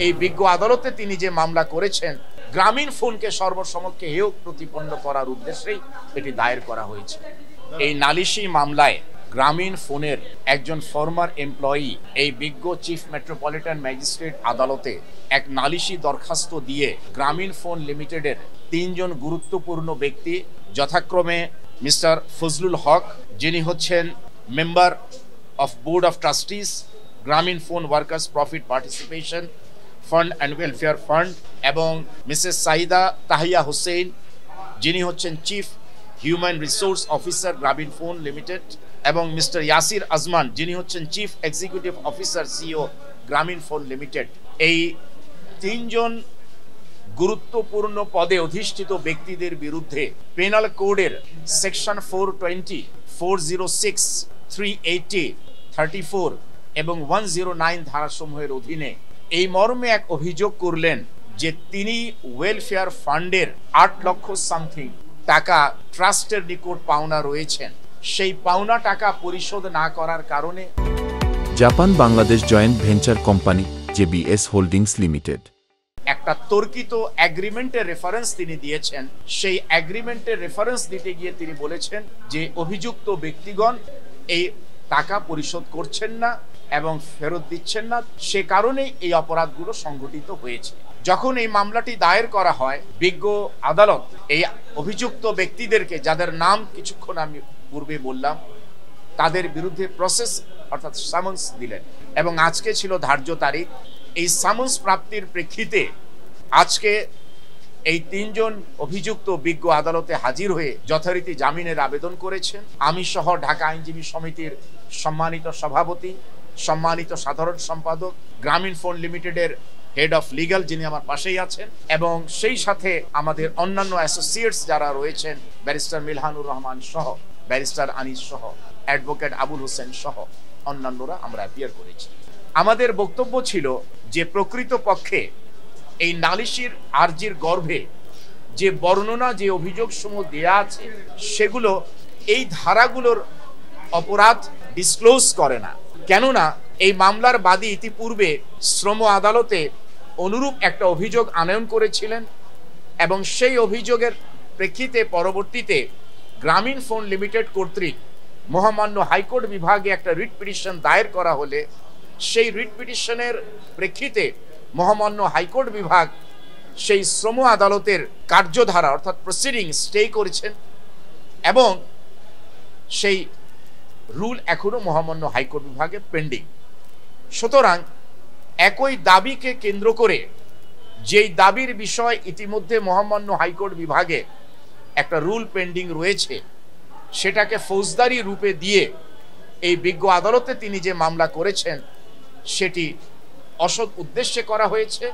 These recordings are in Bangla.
এই বিজ্ঞ আদালতে তিনি যে মামলা করেছেন গ্রামীণ ফোনকে সর্বসমক্ষে হেয় প্রতিপন্ন করার উদ্দেশ্যেই এটি দায়ের করা হয়েছে। এই নালিশি মামলায় গ্রামীণ ফোনের একজন ফর্মার এমপ্লয়ি এই বিজ্ঞ চিফ মেট্রোপলিটন ম্যাজিস্ট্রেট আদালতে এক নালিশি দরখাস্ত দিয়ে গ্রামীণ ফোন লিমিটেডের তিনজন গুরুত্বপূর্ণ ব্যক্তি যথাক্রমে মিস্টার ফজলুল হক, যিনি হচ্ছেন member of board of trustees Grameen phone workers profit participation fund and welfare fund, এবং মিসেস সাইদা তাহিয়া হোসেন, যিনি হচ্ছেন chief human resource officer Grameen phone limited, এবং মিস্টার ইয়াসির আজমান, যিনি হচ্ছেন chief executive officer CEO Grameen phone limited. এই তিনজন গুরুত্বপূর্ণ পদে অধিষ্ঠিত ব্যক্তিদের বিরুদ্ধে পেনাল কোডের সেকশন 420, 406, 380, 34 এবং 109 ধারাসমূহের অধীনে এই মর্মে এক অভিযোগ করলেন যে তিনি ওয়েলফেয়ার ফান্ডের 8 লক্ষ সামথিং টাকা ট্রাস্টের নিকট পাওনা রয়েছেন, সেই পাওনা টাকা পরিশোধ না করার কারণে Japan Bangladesh joint venture company JBS holdings limited একটা তর্কিত এগ্রিমেন্টের রেফারেন্স তিনি দিয়েছেন। সেই এগ্রিমেন্টের রেফারেন্স দিতে গিয়ে তিনি বলেছেন যে অভিযুক্ত ব্যক্তিগণ এই টাকা পরিশোধ করছেন না এবং ফেরত দিচ্ছেন না, সে কারণেই এই অপরাধগুলো সংঘটিত হয়েছে। যখন এই মামলাটি দায়ের করা হয়, বিজ্ঞ আদালত এই অভিযুক্ত ব্যক্তিদেরকে, যাদের নাম কিছুক্ষণ আমি পূর্বে বললাম, তাদের বিরুদ্ধে প্রসেস অর্থাৎ সামন্স দিলেন এবং আজকে ছিল ধার্য তারিখ। এই সামন্স প্রাপ্তির প্রেক্ষিতে আজকে এই তিনজন অভিযুক্ত বিজ্ঞ আদালতে হাজির হয়ে যথারীতি জামিনের আবেদন করেছেন। আমি সহ ঢাকা আইনজীবী সমিতির সম্মানিত সভাপতি, সম্মানিত সাধারণ সম্পাদক, গ্রামীণ ফোন লিমিটেডের হেড অফ লিগ্যাল, যিনি আমার পাশেই আছেন, এবং সেই সাথে আমাদের অন্যান্য অ্যাসোসিয়েটস যারা রয়েছেন, ব্যারিস্টার মিলহানুর রহমান সহ, ব্যারিস্টার আনিস সহ, অ্যাডভোকেট আবুল হোসেন সহ অন্যান্যরা আমরা অ্যাপিয়ার করেছি। আমাদের বক্তব্য ছিল যে প্রকৃত পক্ষে এই নালিশির আর্জির গর্ভে যে বর্ণনা, যে অভিযোগসমূহ দেয়া আছে, সেগুলো এই ধারাগুলোর অপরাধ ডিসক্লোজ করে না। কেননা এই মামলার বাদী ইতিপূর্বে শ্রম আদালতে অনুরূপ একটা অভিযোগ আনয়ন করেছিলেন এবং সেই অভিযোগের প্রেক্ষিতে পরবর্তীতে গ্রামীণ ফোন লিমিটেড কর্তৃক মহামান্য হাইকোর্ট বিভাগে একটা রিট পিটিশন দায়ের করা হলে সেই রিট পিটিশনের প্রেক্ষিতে মহামান্য হাইকোর্ট বিভাগ সেই শ্রম আদালতের কার্যধারা অর্থাৎ প্রসিডিং স্টে করেছেন এবং সেই রুল এখনো মহামান্য হাইকোর্ট বিভাগে পেন্ডিং। সুতরাং একই দাবিকে কেন্দ্র করে, যেই দাবির বিষয় ইতিমধ্যে মহামান্য হাইকোর্ট বিভাগে একটা রুল পেন্ডিং রয়েছে, সেটাকে ফৌজদারি রূপে দিয়ে এই বিজ্ঞ আদালতে তিনি যে মামলা করেছেন সেটি অসৎ উদ্দেশ্যে করা হয়েছে।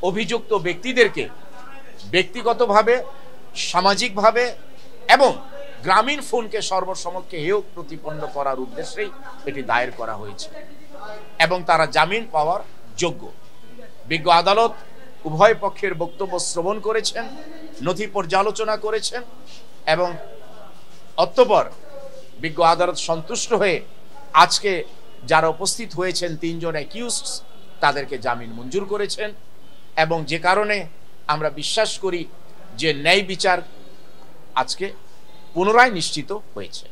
অভিযুক্ত ব্যক্তিদেরকে ব্যক্তিগতভাবে, সামাজিকভাবে এবং গ্রামীণ ফোনকে সর্বসমক্ষে হেয় প্রতিপন্ন করার উদ্দেশ্যেই এটি দায়ের করা হয়েছে এবং তারা জামিন পাওয়ার যোগ্য। বিজ্ঞ আদালত উভয় পক্ষের বক্তব্য শ্রবণ করেছেন, নথি পর্যালোচনা করেছেন এবং অতঃপর বিজ্ঞ আদালত সন্তুষ্ট হয়ে আজকে যারা উপস্থিত হয়েছেন তিনজন অ্যাকিউজড, তাদেরকে জামিন মঞ্জুর করেছেন এবং যে কারণে আমরা বিশ্বাস করি যে ন্যায় বিচার আজকে পুনরায় নিশ্চিত হয়েছে।